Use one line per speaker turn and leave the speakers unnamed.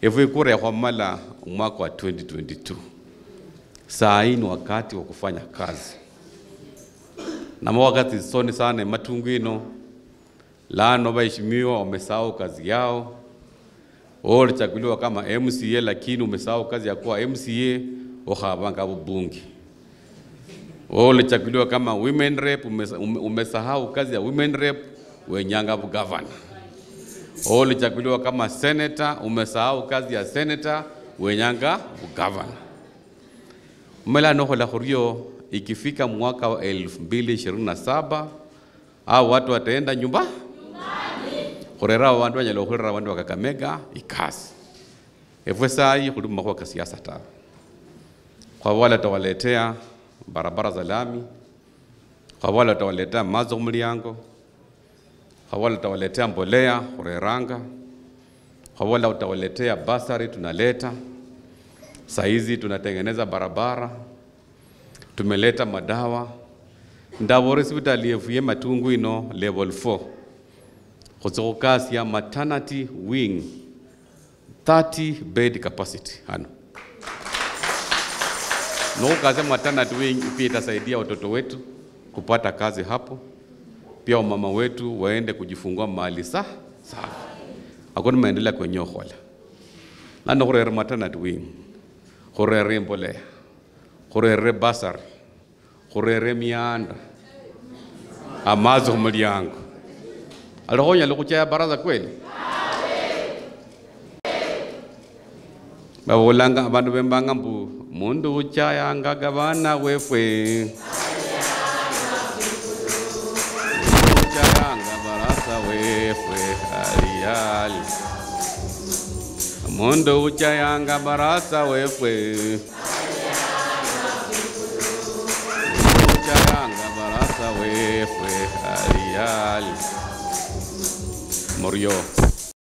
Ewe kura kwa mala mwaka wa 2022. Saa hii ni wakati wa kufanya kazi. Na wakati soni sana matungino lano baheshimiwa wamesahau kazi yao. Walichaguliwa kama MCA lakini umesahau kazi ya kuwa MCA uhabanga bunge. Walichaguliwa kama women rep umesahau kazi ya women rep wenyanga governor. Walichaguliwa kama senator umesahau kazi ya senator wenyanga governor. Mela noho la hurio ikifika mwaka wa 2027 au watu wataenda nyumbani. Horera wandu wanyalo horera wandu wa Kakamega ikasi. Efwe sai huduma kwa kisiasa ta. Kwa wale tawaletea barabara za lami, kwa wale tawaletea mazo mliango, kwa wale tawaletea mbolea horeranga, kwa wale tawaletea basari tunaleta. Saizi tunatengeneza barabara, tumeleta madawa. Ndawo hospitali yefuye matungu ino level 4. Kuzokasi ya maternity wing 30 bed capacity ano. Kazi maternity wing pia itasaidia watoto wetu kupata kazi hapo. Pia wamama wetu waende kujifungua mahali safi. Hakuna maendeleo kwenye hola. Lando kurere maternity wing. Kurere mbolea. Kurere basari. Kurere mianda. Amazo mliango. Alohonya lukuchaya baraza kweli? Bawolanga abantu bembanga mbu mundu uchaya ngagabana wefwe. Uchaya ngabaraza wefwe aliyali. Mundu uchaya ngabaraza wefwe. Uchaya ngabaraza wefwe aliyali. Morio.